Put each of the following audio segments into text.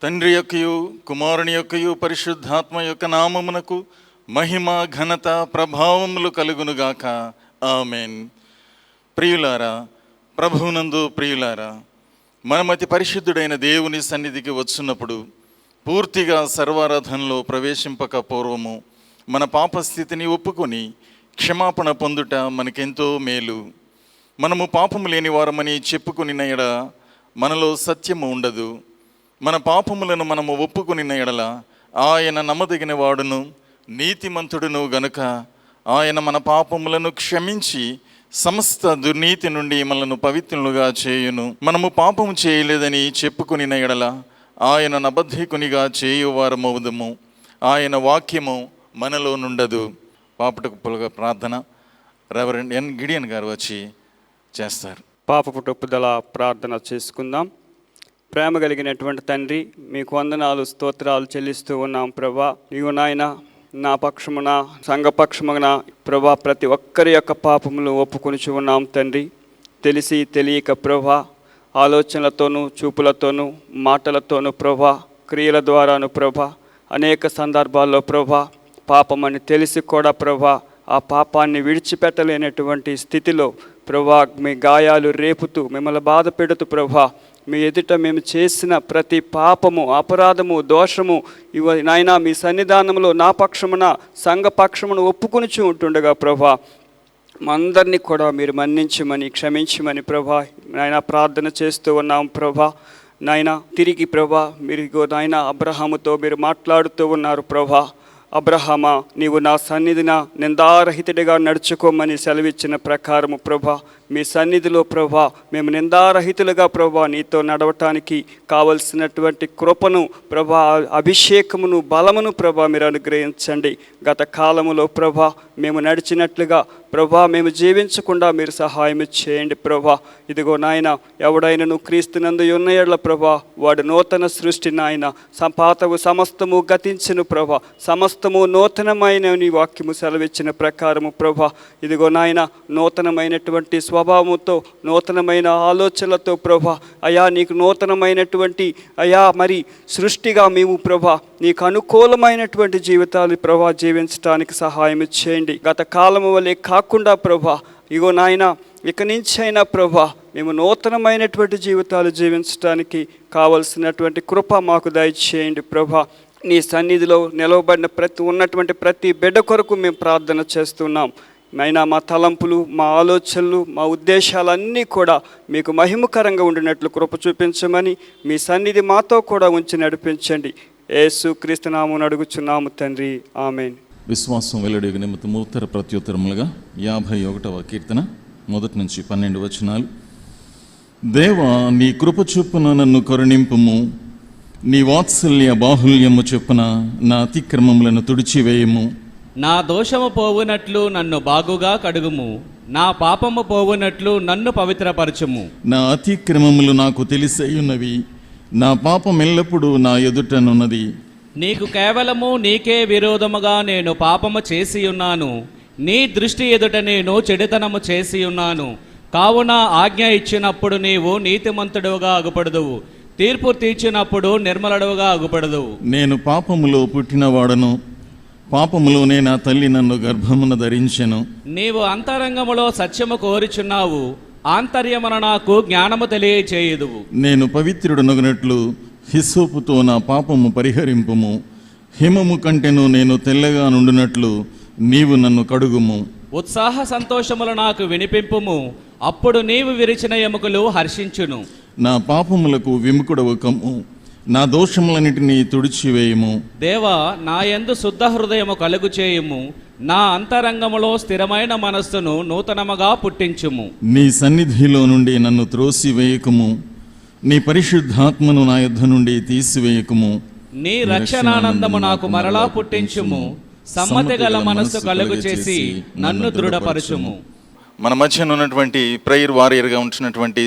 తండ్రి యొక్కయు కుమారుని యొక్కయు పరిశుద్ధాత్మ యొక్క నామమునకు మహిమ ఘనత ప్రభావములు కలుగునుగాక. ఆమెన్. ప్రియులారా, ప్రభువునందు ప్రియులారా, మనమతి పరిశుద్ధుడైన దేవుని సన్నిధికి వచ్చినప్పుడు పూర్తిగా సర్వారాధనలో ప్రవేశింపక పూర్వము మన పాపస్థితిని ఒప్పుకొని క్షమాపణ పొందుట మనకెంతో మేలు. మనము పాపము లేని వారమని చెప్పుకుని ఎడ మనలో సత్యము ఉండదు. మన పాపములను మనము ఒప్పుకుని ఎడల ఆయన నమ్మదగిన వాడును నీతిమంతుడును గనుక ఆయన మన పాపములను క్షమించి సమస్త దుర్నీతి నుండి మనలను పవిత్రులుగా చేయును. మనము పాపము చేయలేదని చెప్పుకుని ఎడల ఆయన నబద్ధికునిగా చేయువారమవుదుము. ఆయన వాక్యము మనలో నుండదు. పాపటకు పులుగా ప్రార్థన రెవరెండ్ ఎన్ గిడియన్ గారు వచ్చి చేస్తారు. పాపపు ఒప్పుదల ప్రార్థన చేసుకుందాం. ప్రేమ కలిగినటువంటి తండ్రి, మీకు వందనాలు స్తోత్రాలు చెల్లిస్తూ ఉన్నాం ప్రభా. నీవు నాయన నా పక్షమున సంఘపక్షమున ప్రభా ప్రతి ఒక్కరి యొక్క పాపములు ఒప్పుకొనిచి ఉన్నాం తండ్రి. తెలిసి తెలియక ప్రభా ఆలోచనలతోనూ చూపులతోనూ మాటలతోనూ ప్రభా క్రియల ద్వారాను ప్రభా అనేక సందర్భాల్లో ప్రభా పాపమని తెలిసి కూడా ప్రభా ఆ పాపాన్ని విడిచిపెట్టలేనటువంటి స్థితిలో ప్రభా మీ గాయాలు రేపుతూ మిమ్మల్ని బాధ పెడుతూ ప్రభా మీ ఎదుట మేము చేసిన ప్రతి పాపము అపరాధము దోషము నాయనా మీ సన్నిధానంలో నా పక్షమున సంఘ పక్షమును ఒప్పుకొనిచి ఉంటుండగా ప్రభా అందరినీ కూడా మీరు మన్నించమని క్షమించమని ప్రభా నాయన ప్రార్థన చేస్తూ ఉన్నాం ప్రభా. నాయన తిరిగి ప్రభా మీరు నాయన అబ్రహాముతో మీరు మాట్లాడుతూ ఉన్నారు ప్రభా. అబ్రహామా, నీవు నా సన్నిధిన నిందారహితుడిగా నడుచుకోమని సెలవిచ్చిన ప్రకారము ప్రభా మీ సన్నిధిలో ప్రభా మేము నిందారహితులుగా ప్రభా నీతో నడవటానికి కావలసినటువంటి కృపను ప్రభా అభిషేకమును బలమును ప్రభా మీరు అనుగ్రహించండి. గత కాలములో ప్రభా మేము నడిచినట్లుగా ప్రభా మేము జీవించకుండా మీరు సహాయం చేయండి ప్రభా. ఇదిగో నాయన ఎవడైనను క్రీస్తునందు ఉన్న ఎడల ప్రభా వాడు నూతన సృష్టి నాయన. పాతవు సమస్తము గతించిన ప్రభా సమస్తము నూతనమైన నీ వాక్యము సెలవిచ్చిన ప్రకారము ప్రభా ఇదిగో నాయన నూతనమైనటువంటి స్వభావంతో నూతనమైన ఆలోచనలతో ప్రభా అయా నీకు నూతనమైనటువంటి అయా మరి సృష్టిగా మేము ప్రభా నీకు అనుకూలమైనటువంటి జీవితాలు ప్రభా జీవించడానికి సహాయం చేయండి. గత కాలము వలె కాకుండా ప్రభా ఇగో నాయన ఇక నుంచి అయినా ప్రభా మేము నూతనమైనటువంటి జీవితాలు జీవించడానికి కావలసినటువంటి కృప మాకు దయచేయండి ప్రభా. నీ సన్నిధిలో నిలవబడిన ఉన్నటువంటి ప్రతి బిడ్డ కొరకు మేము ప్రార్థన చేస్తున్నాం. అయినా మా తలంపులు మా ఆలోచనలు మా ఉద్దేశాలన్నీ కూడా మీకు మహిమకరంగా ఉండినట్లు కృప చూపించమని మీ సన్నిధి మాతో కూడా ఉంచి నడిపించండి. యేసు క్రీస్తు నామమున అడుగుచున్నాము తండ్రి, ఆమేన్. విశ్వాసం వెల్లడి నిమిత్తము ఉత్తర ప్రత్యుత్తరములుగా 51వ కీర్తన 1 నుంచి 12 వచనాలు. దేవా, నీ కృప చొప్పున నన్ను కరుణింపుము, నీ వాత్సల్య బాహుల్యము చొప్పున నా అతిక్రమములను తుడిచివేయము. నా దోషము పోవునట్లు నన్ను బాగుగా కడుగుము, నా పాపము పోవునట్లు నన్ను పవిత్రపరచుము. నా అతిక్రమములు నాకు తెలిసయున్నవి, నా పాపం ఎల్లప్పుడూ నా ఎదుటనున్నది. నీకు కేవలము నీకే విరోధముగా నేను పాపము చేసి ఉన్నాను, నీ దృష్టి ఎదుట నేను చెడుతనము చేసి ఉన్నాను. కావున ఆజ్ఞ ఇచ్చినప్పుడు నీవు నీతిమంతుడుగా అగుపడదువు, తీర్పు తీర్చినప్పుడు నిర్మలుడుగా అగుపడదువు. నేను పాపములో పుట్టినవాడను, పాపములోనే నా తల్లి నన్ను గర్భమున ధరించెను. నీవు అంతరంగములో సత్యము కోరుచున్నావు, ఆంతర్యమున నాకు జ్ఞానము తెలియచేయుదువు. నేను పవిత్రుడనగునట్లు హిస్సోపుతో నా పాపము పరిహరింపుము, హిమము కంటెను నేను తెల్లగా నుండినట్లు నీవు నన్ను కడుగుము. ఉత్సాహ సంతోషములు నాకు వినిపింపుము, అప్పుడు నీవు విరిచిన ఎముకలు హర్షించును. నా పాపములకు విముఖుడవు కమ్ము, నా దోషములన్నిటినీ తుడిచివేయము. దేవా, నా యందు శుద్ధ హృదయము కలుగు చేయుము, నా అంతరంగములో స్థిరమైన మనస్సును నూతనముగా పుట్టించుము. నీ సన్నిధిలో నుండి నన్ను త్రోసివేయకుము, నీ పరిశుద్ధాత్మను నా యొద్ద నుండి తీసివేయకుము. నీ రక్షణానందము నాకు మరలా పుట్టించుము, సమ్మతి గల మనస్సు కలుగు చేసి నన్ను దృఢపరచుము. మన మధ్యన ఉన్నటువంటి ప్రేయర్ వారియర్గా ఉంటున్నటువంటి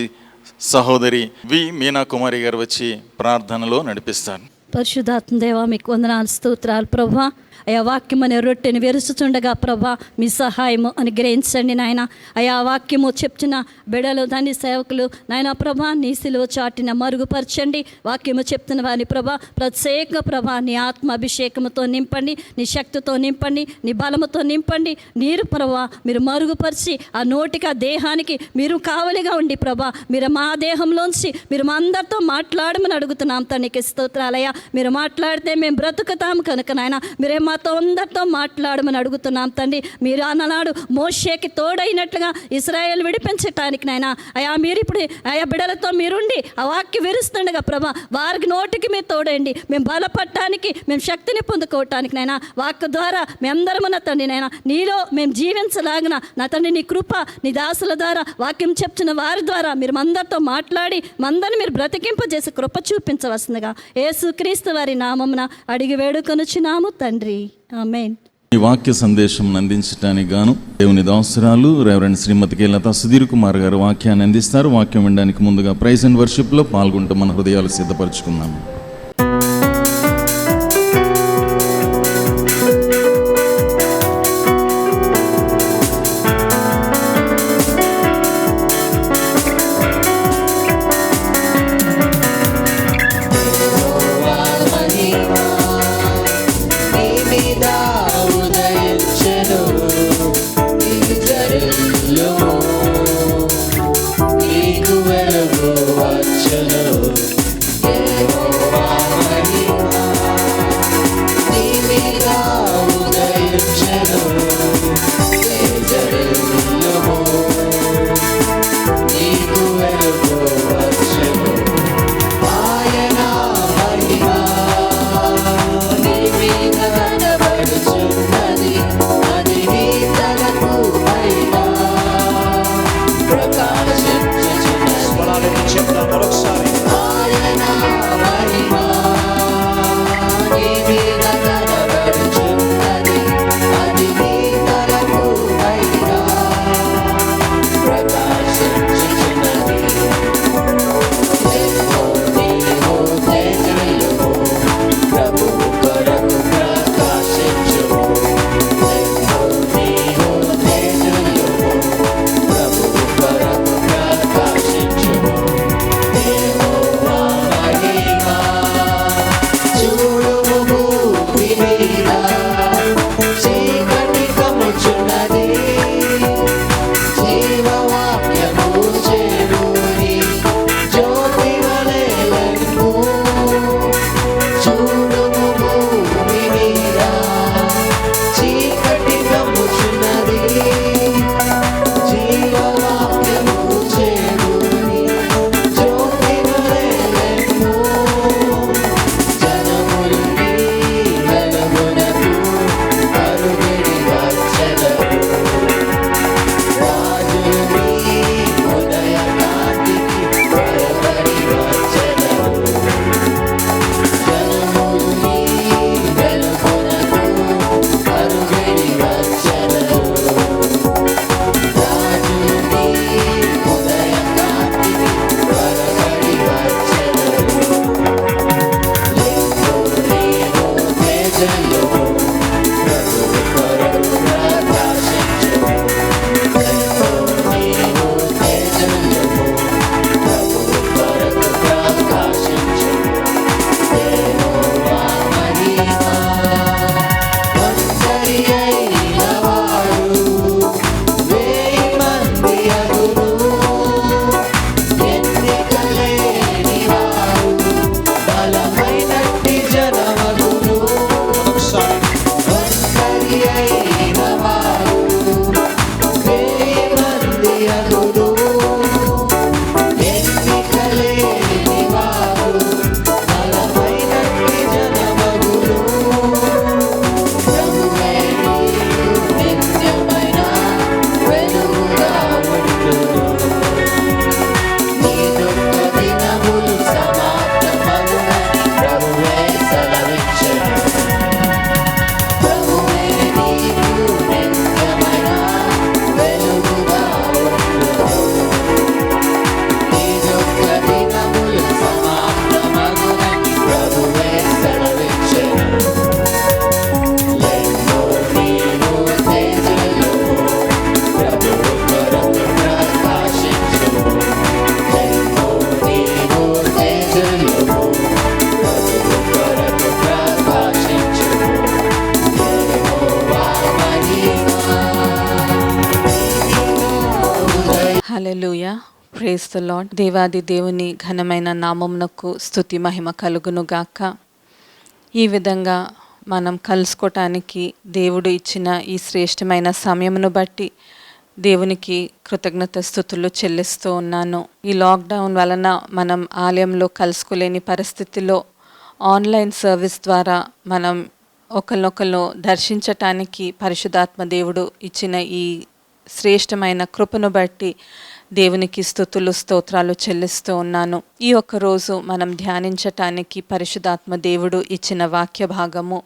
సహోదరి వి మీనా కుమారి గారు వచ్చి ప్రార్థనలో నడిపిస్తారు. పరిశుద్ధాత్మ దేవా మీకు వందనాలు స్తోత్రాలు ప్రభా. అయా వాక్యము అనే రొట్టెని వెరుచుచుండగా ప్రభా మీ సహాయము అనుగ్రహించండి నాయన. అయా వాక్యము చెప్తున్న బిడలు దాని సేవకులు నాయన ప్రభా నీ సిలువ చాటిన మరుగుపరచండి. వాక్యము చెప్తున్న వారిని ప్రభా ప్రత్యేక ప్రభా నీ ఆత్మ అభిషేకముతో నింపండి, నీ శక్తితో నింపండి, నీ బలముతో నింపండి. నీరు ప్రభా మీరు మరుగుపరిచి ఆ నోటికి ఆ దేహానికి మీరు కావలిగా ఉండి ప్రభా మీరు మా దేహంలోంచి మీరు మా అందరితో మాట్లాడమని అడుగుతున్నాం తండ్రికి స్తోత్రాలయ్యా. మీరు మాట్లాడితే మేము బ్రతుకుతాము కనుక నాయన మీరే మాతో అందరితో మాట్లాడమని అడుగుతున్నాం తండ్రి. మీరు అన్ననాడు మోషేకి తోడైనట్లుగా ఇశ్రాయేలు విడిపించటానికి నాయన అయా మీరు ఇప్పుడు ఆయా బిడలతో మీరుండి ఆ వాక్యం విరుస్తుండగా ప్రభా వారికి నోటికి మీరు తోడండి. మేము బలపడటానికి మేము శక్తిని పొందుకోవటానికి నాయన వాక్కు ద్వారా మేమందరము నా తండ్రి నాయన నీలో మేము జీవించలాగిన నా తండ్రి నీ కృప నీ దాసుల ద్వారా వాక్యం చెప్తున్న వారి ద్వారా మీరు అందరితో మాట్లాడి మందరిని మీరు బ్రతికింపజేసి కృప చూపించవలసిందిగా యేసుక్రీస్తు వారి నామమున అడిగి వేడుకొనుచున్నాము తండ్రి. ఆమేన్. ఈ వాక్య సందేశం అందించడానికి గాను దేవుని దాసురాలు రెవరెండ్ శ్రీమతి కె లతా సుధీర్ కుమార్ గారు వాక్యాన్ని అందిస్తారు. వాక్యం వినడానికి ముందుగా ప్రైజ్ అండ్ వర్షిప్లో పాల్గొంటూ మన హృదయాలు సిద్ధపరచుకుందాము. Praise the lord. దేవాది దేవుని ఘనమైన నామమునకు స్తుతి మహిమ కలుగును గాక. ఈ విధంగా మనం కలుసుకోవటానికి దేవుడు ఇచ్చిన ఈ శ్రేష్టమైన సమయమును బట్టి దేవునికి కృతజ్ఞత స్తుతులు చెల్లిస్తూ ఉన్నాను. ఈ లాక్డౌన్ వలన మనం ఆలయంలో కలుసుకోలేని పరిస్థితిలో ఆన్లైన్ సర్వీస్ ద్వారా మనం ఒకరినొకరు దర్శించటానికి పరిశుద్ధాత్మ దేవుడు ఇచ్చిన ఈ శ్రేష్టమైన కృపను బట్టి దేవునికి స్తుతులు స్తోత్రాలు చెల్లిస్తూ ఉన్నాను. ఈ ఒక్క రోజు మనం ధ్యానించటానికి పరిశుద్ధాత్మ దేవుడు ఇచ్చిన వాక్య భాగము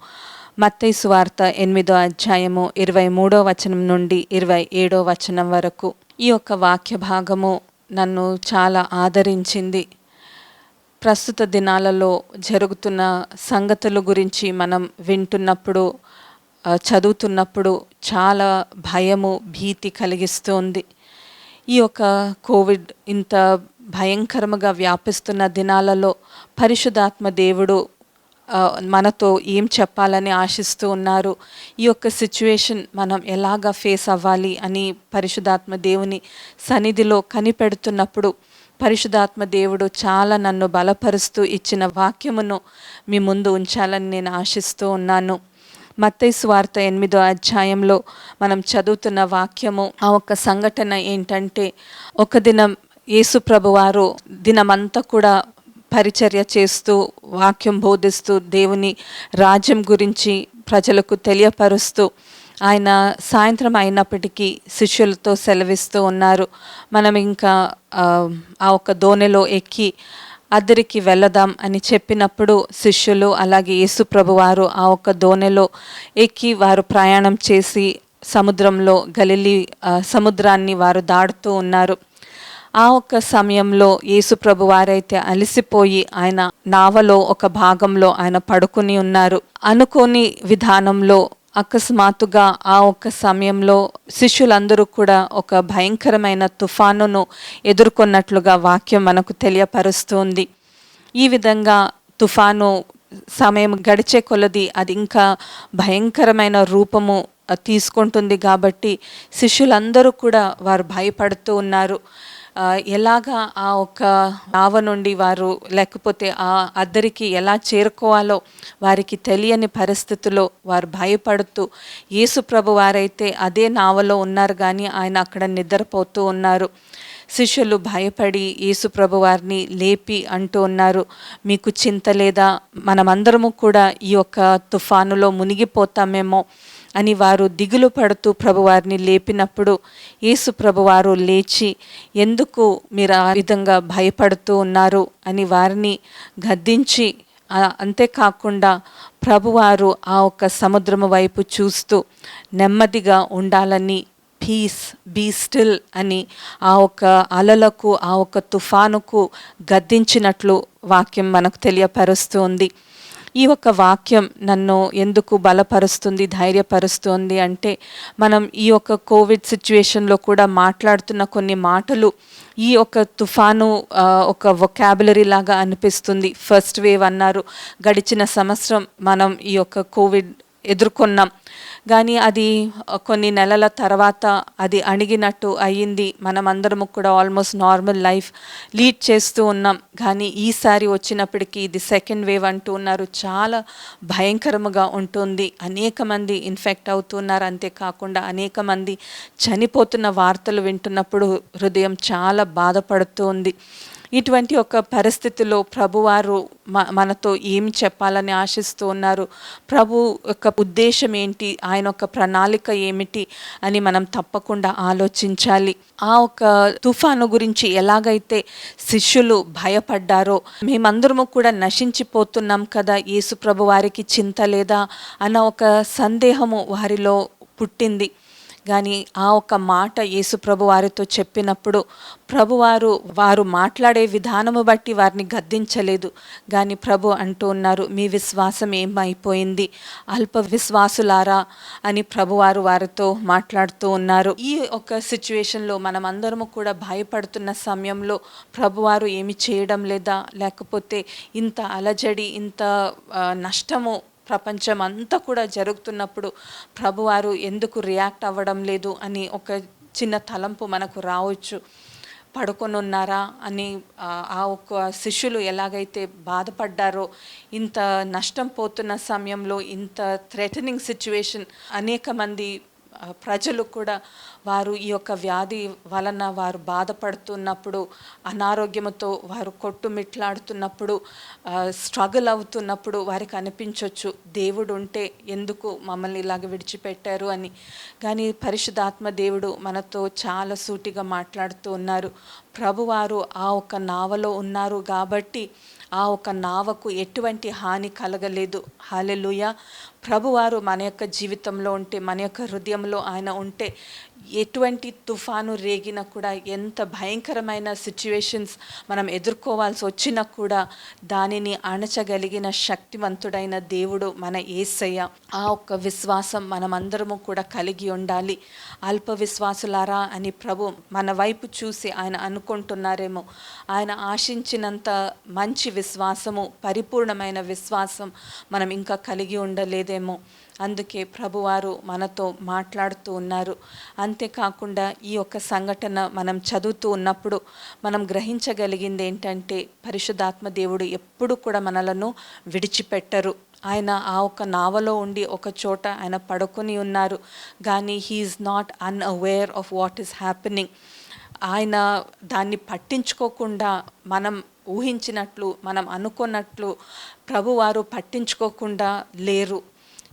మత్తయి సువార్త 8వ అధ్యాయము 23వ వచనం నుండి 27వ వచనం వరకు. ఈ యొక్క వాక్య భాగము నన్ను చాలా ఆదరించింది. ప్రస్తుత దినాలలో జరుగుతున్న సంగతుల గురించి మనం వింటున్నప్పుడు, చదువుతున్నప్పుడు చాలా భయము, భీతి కలిగిస్తుంది. ఈ యొక్క కోవిడ్ ఇంత భయంకరముగా వ్యాపిస్తున్న దినాలలో పరిశుద్ధాత్మ దేవుడు మనతో ఏం చెప్పాలని ఆశిస్తూ ఉన్నారు, ఈ యొక్క సిచ్యువేషన్ మనం ఎలాగా ఫేస్ అవ్వాలి అని పరిశుద్ధాత్మ దేవుని సన్నిధిలో కనిపెడుతున్నప్పుడు పరిశుద్ధాత్మ దేవుడు చాలా నన్ను బలపరుస్తూ ఇచ్చిన వాక్యమును మీ ముందు ఉంచాలని నేను ఆశిస్తూ ఉన్నాను. మత్తయి సువార్త 8వ అధ్యాయంలో మనం చదువుతున్న వాక్యము, ఆ ఒక్క సంఘటన ఏంటంటే, ఒక దినం యేసు ప్రభువారు దినమంతా కూడా పరిచర్య చేస్తూ, వాక్యం బోధిస్తూ, దేవుని రాజ్యం గురించి ప్రజలకు తెలియపరుస్తూ, ఆయన సాయంత్రం అయినప్పటికీ శిష్యులతో సెలవిస్తూ ఉన్నారు. మనం ఇంకా ఆ ఒక దోణిలో ఎక్కి అద్దరికి వెళదాం అని చెప్పినప్పుడు శిష్యులు అలాగే యేసు ప్రభువారు ఆ ఒక దోణిలో ఎక్కి వారు ప్రయాణం చేసి సముద్రంలో గలిలీ సముద్రాన్ని వారు దాటుతూ ఉన్నారు. ఆ ఒక్క సమయంలో యేసు ప్రభువారైతే అలసిపోయి ఆయన నావలో ఒక భాగంలో ఆయన పడుకుని ఉన్నారు. అనుకోని విధానంలో అకస్మాత్తుగా ఆ ఒక్క సమయంలో శిష్యులందరూ కూడా ఒక భయంకరమైన తుఫానును ఎదుర్కొన్నట్లుగా వాక్యం మనకు తెలియపరుస్తుంది. ఈ విధంగా తుఫాను సమయం గడిచే కొలది అది ఇంకా భయంకరమైన రూపము తీసుకుంటుంది. కాబట్టి శిష్యులందరూ కూడా వారు భయపడుతూ ఉన్నారు. ఎలాగా ఆ ఒక నావ నుండి వారు లేకపోతే ఆ అద్దరికి ఎలా చేరుకోవాలో వారికి తెలియని పరిస్థితిలో వారు భయపడుతూ, యేసు ప్రభు వారైతే అదే నావలో ఉన్నారు కానీ ఆయన అక్కడ నిద్రపోతూ ఉన్నారు. శిష్యులు భయపడి యేసు ప్రభు వారిని లేపి అంటూ ఉన్నారు, మీకు చింత లేదా? మనమందరము కూడా ఈ యొక్క తుఫానులో మునిగిపోతామేమో అని వారు దిగులు పడుతూ ప్రభువారిని లేపినప్పుడు యేసు ప్రభువారు లేచి, ఎందుకు మీరు ఆ విధంగా భయపడుతూ ఉన్నారు అని వారిని గద్దించి, అంతేకాకుండా ప్రభువారు ఆ ఒక్క సముద్రము వైపు చూస్తూ నెమ్మదిగా ఉండాలని, పీస్ బీ స్టిల్ అని ఆ ఒక్క అలలకు ఆ ఒక్క తుఫానుకు గద్దించినట్లు వాక్యం మనకు తెలియపరుస్తుంది. ఈ ఒక్క వాక్యం నన్ను ఎందుకు బలపరుస్తుంది, ధైర్యపరుస్తుంది అంటే, మనం ఈ యొక్క కోవిడ్ సిచ్యువేషన్లో కూడా మాట్లాడుతున్న కొన్ని మాటలు ఈ ఒక తుఫాను ఒక వొకాబులరీ లాగా అనిపిస్తుంది. ఫస్ట్ వేవ్ అన్నారు, గడిచిన సంవత్సరం మనం ఈ యొక్క కోవిడ్ ఎదుర్కొన్నాం. కానీ అది కొన్ని నెలల తర్వాత అది అణిగినట్టు అయ్యింది. మనమందరము కూడా ఆల్మోస్ట్ నార్మల్ లైఫ్ లీడ్ చేస్తూ ఉన్నాం. కానీ ఈసారి వచ్చినప్పటికీ ఇది సెకండ్ వేవ్ అంటూ ఉన్నారు. చాలా భయంకరముగా ఉంటుంది. అనేక మంది ఇన్ఫెక్ట్ అవుతున్నారు. అంతేకాకుండా అనేక మంది చనిపోతున్న వార్తలు వింటున్నప్పుడు హృదయం చాలా బాధపడుతూ ఉంది. ఇటువంటి ఒక పరిస్థితిలో ప్రభువారు మనతో ఏమి చెప్పాలని ఆశిస్తూ ఉన్నారు, ప్రభు యొక్క ఉద్దేశం ఏంటి, ఆయన యొక్క ప్రణాళిక ఏమిటి అని మనం తప్పకుండా ఆలోచించాలి. ఆ ఒక తుఫాను గురించి ఎలాగైతే శిష్యులు భయపడ్డారో, మేమందరము కూడా నశించిపోతున్నాం కదా, యేసు ప్రభు వారికి చింత లేదా అన్న ఒక సందేహము వారిలో పుట్టింది. కానీ ఆ ఒక మాట యేసు ప్రభు వారితో చెప్పినప్పుడు ప్రభువారు వారు మాట్లాడే విధానము బట్టి వారిని గద్దించలేదు. కానీ ప్రభు అంటూ ఉన్నారు, మీ విశ్వాసం ఏమైపోయింది, అల్ప విశ్వాసులారా అని ప్రభువారు వారితో మాట్లాడుతూ ఉన్నారు. ఈ ఒక సిచ్యువేషన్లో మనం అందరము కూడా భయపడుతున్న సమయంలో ప్రభువారు ఏమి చేయడం లేదా, లేకపోతే ఇంత అలజడి, ఇంత నష్టము ప్రపంచం అంతా కూడా జరుగుతున్నప్పుడు ప్రభువారు ఎందుకు రియాక్ట్ అవ్వడం లేదు అని ఒక చిన్న తలంపు మనకు రావచ్చు. పడుకొని ఉన్నారా అని ఆ ఒక్క శిష్యులు ఎలాగైతే బాధపడ్డారో, ఇంత నష్టం పోతున్న సమయంలో, ఇంత థ్రెటనింగ్ సిచ్యువేషన్, అనేక మంది ప్రజలు కూడా వారు ఈ యొక్క వ్యాధి వలన వారు బాధపడుతున్నప్పుడు, అనారోగ్యంతో వారు కొట్టుమిట్లాడుతున్నప్పుడు, స్ట్రగుల్ అవుతున్నప్పుడు వారికి అనిపించవచ్చు, దేవుడు ఉంటే ఎందుకు మమ్మల్ని ఇలాగ విడిచిపెట్టారు అని. కానీ పరిశుద్ధాత్మ దేవుడు మనతో చాలా సూటిగా మాట్లాడుతూ ఉన్నారు. ప్రభువారు ఆ ఒక్క నావలో ఉన్నారు కాబట్టి ఆ ఒక నావకు ఎటువంటి హాని కలగలేదు. హల్లెలూయా. ప్రభువారు మన యొక్క జీవితంలో ఉంటే, మన యొక్క హృదయంలో ఆయన ఉంటే, ఎటువంటి తుఫాను రేగినా కూడా, ఎంత భయంకరమైన సిచ్యువేషన్స్ మనం ఎదుర్కోవాల్సి వచ్చినా కూడా దానిని అణచగలిగిన శక్తివంతుడైన దేవుడు మన యేసయ్య. ఆ ఒక్క విశ్వాసం మనమందరము కూడా కలిగి ఉండాలి. అల్ప విశ్వాసులారా అని ప్రభు మన వైపు చూసి ఆయన అనుకుంటున్నారేమో. ఆయన ఆశించినంత మంచి విశ్వాసము, పరిపూర్ణమైన విశ్వాసం మనం ఇంకా కలిగి ఉండలేదేమో. అందుకే ప్రభువారు మనతో మాట్లాడుతూ ఉన్నారు. అంతేకాకుండా ఈ యొక్క సంఘటన మనం చదువుతూ ఉన్నప్పుడు మనం గ్రహించగలిగింది ఏంటంటే, పరిశుద్ధాత్మ దేవుడు ఎప్పుడు కూడా మనలను విడిచిపెట్టరు. ఆయన ఆ ఒక నావలో ఉండి ఒక చోట ఆయన పడుకొని ఉన్నారు, కానీ he is not unaware of what is happening. ఆయన దాన్ని పట్టించుకోకుండా, మనం ఊహించినట్లు, మనం అనుకున్నట్లు ప్రభువారు పట్టించుకోకుండా లేరు.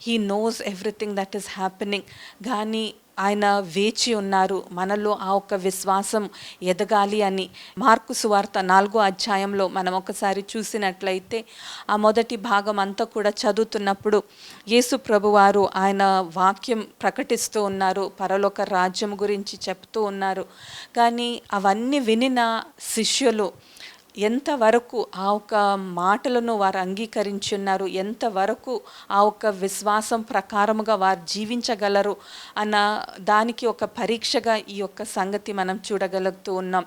He knows everything that is happening. కానీ ఆయన వేచి ఉన్నారు మనలో ఆ ఒక్క విశ్వాసం ఎదగాలి అని. మార్కు సువార్త 4వ అధ్యాయంలో మనం ఒకసారి చూసినట్లయితే, ఆ మొదటి భాగం అంతా కూడా చదువుతున్నప్పుడు యేసు ప్రభువారు ఆయన వాక్యం ప్రకటిస్తూ ఉన్నారు, పరలోక రాజ్యం గురించి చెప్తూ ఉన్నారు. కానీ అవన్నీ వినిన శిష్యులు ఎంతవరకు ఆ ఒక్క మాటలను వారు అంగీకరించి ఉన్నారు, ఎంతవరకు ఆ ఒక్క విశ్వాసం ప్రకారముగా వారు జీవించగలరు అన్న దానికి ఒక పరీక్షగా ఈ యొక్క సంగతి మనం చూడగలుగుతూ ఉన్నాం.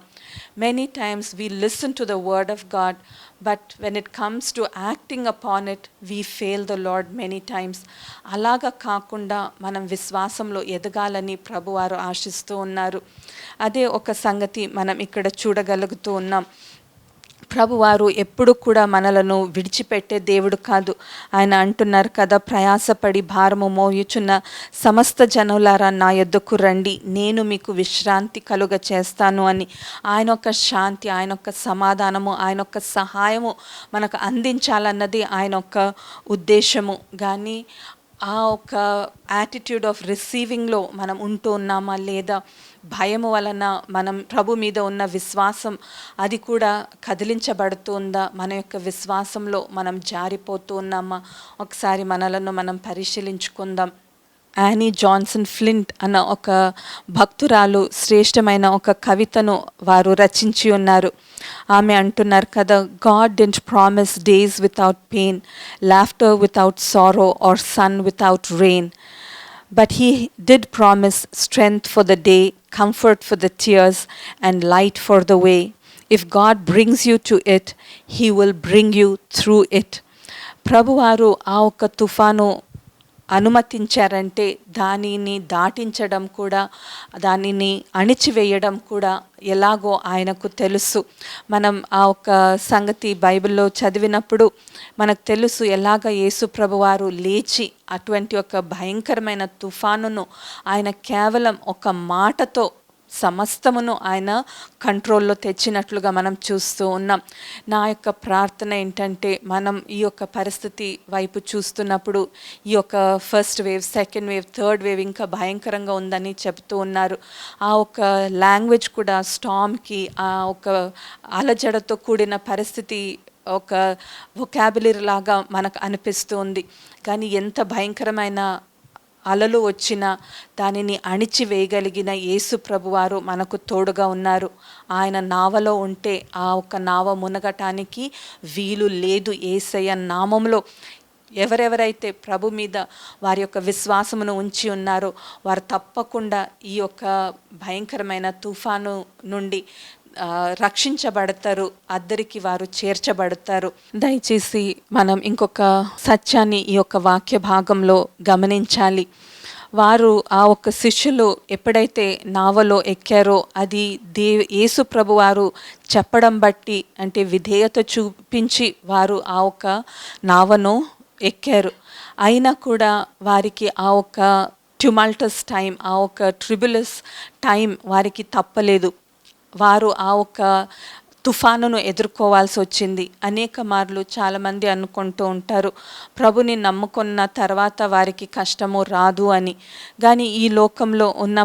Many times we listen to the word of God, but when it comes to acting upon it we fail the lord many times. అలాగా కాకుండా మనం విశ్వాసంలో ఎదగాలని ప్రభువారు ఆశిస్తూ ఉన్నారు. అదే ఒక సంగతి మనం ఇక్కడ చూడగలుగుతూ ఉన్నాం. ప్రభువారు ఎప్పుడు కూడా మనలను విడిచిపెట్టే దేవుడు కాదు. ఆయన అంటున్నారు కదా, ప్రయాసపడి భారము మోయుచున్న సమస్త జనులారా నా యొద్దకు రండి, నేను మీకు విశ్రాంతి కలుగ చేస్తాను అని. ఆయన యొక్క శాంతి, ఆయన యొక్క సమాధానము, ఆయన యొక్క సహాయము మనకు అందించాలన్నది ఆయన యొక్క ఉద్దేశము. కానీ ఆ ఒక యాటిట్యూడ్ ఆఫ్ రిసీవింగ్లో మనం ఉంటూ ఉన్నామా లేదా, భయము వలన మనం ప్రభు మీద ఉన్న విశ్వాసం అది కూడా కదిలించబడుతుందా, మన యొక్క విశ్వాసంలో మనం జారిపోతూ ఉన్నామా, ఒకసారి మనలను మనం పరిశీలించుకుందాం. యానీ జాన్సన్ ఫ్లింట్ అన్న ఒక భక్తురాలు శ్రేష్టమైన ఒక కవితను వారు రచించి ఉన్నారు. ఆమె అంటున్నారు కదా, God didn't promise days without pain, laughter without sorrow or sun without rain, but he did promise strength for the day, comfort for the tears, and light for the way. If God brings you to it, he will bring you through it. ప్రభువారు ఆ ఒక్క తుఫాను అనుమతించారంటే దానిని దాటించడం కూడా, దానిని అణిచివేయడం కూడా ఎలాగో ఆయనకు తెలుసు. మనం ఆ ఒక్క సంగతి బైబిల్లో చదివినప్పుడు మనకు తెలుసు ఎలాగ యేసు ప్రభువారు లేచి అటువంటి ఒక భయంకరమైన తుఫానును ఆయన కేవలం ఒక మాటతో సమస్తమును ఆయన కంట్రోల్లో తెచ్చినట్లుగా మనం చూస్తూ ఉన్నాం. నా యొక్క ప్రార్థన ఏంటంటే, మనం ఈ యొక్క పరిస్థితి వైపు చూస్తున్నప్పుడు, ఈ యొక్క first wave, second wave, third wave ఇంకా భయంకరంగా ఉందని చెప్తూ ఉన్నారు. ఆ ఒక లాంగ్వేజ్ కూడా స్టామ్కి, ఆ ఒక అలజడతో కూడిన పరిస్థితి ఒక వొకాబులరీ లాగా మనకు అనిపిస్తూ ఉంది. కానీ ఎంత భయంకరమైన అలలు వచ్చినా దానిని అణిచివేయగలిగిన యేసు ప్రభువారు మనకు తోడుగా ఉన్నారు. ఆయన నావలో ఉంటే ఆ ఒక్క నావ మునగటానికి వీలు లేదు. యేసయ్య నామములో ఎవరెవరైతే ప్రభు మీద వారి యొక్క విశ్వాసమును ఉంచి ఉన్నారో వారు తప్పకుండా ఈ యొక్క భయంకరమైన తుఫాను నుండి రక్షించబడతారు, అద్దరికి వారు చేర్చబడతారు. దయచేసి మనం ఇంకొక సత్యాన్ని ఈ యొక్క వాక్య భాగంలో గమనించాలి. వారు ఆ ఒక్క శిష్యులు ఎప్పుడైతే నావలో ఎక్కారో అది యేసు ప్రభు వారు చెప్పడం బట్టి, అంటే విధేయత చూపించి వారు ఆ ఒక్క నావను ఎక్కారు. అయినా కూడా వారికి ఆ ఒక్క ట్యుమల్టస్ టైం, ఆ ఒక్క ట్రిబులస్ టైం వారికి తప్పలేదు. వారు ఆ ఒక్క తుఫానును ఎదుర్కోవాల్సి వచ్చింది. అనేక మార్లు చాలామంది అనుకుంటూ ఉంటారు ప్రభుని నమ్ముకున్న తర్వాత వారికి కష్టము రాదు అని. కానీ ఈ లోకంలో ఉన్న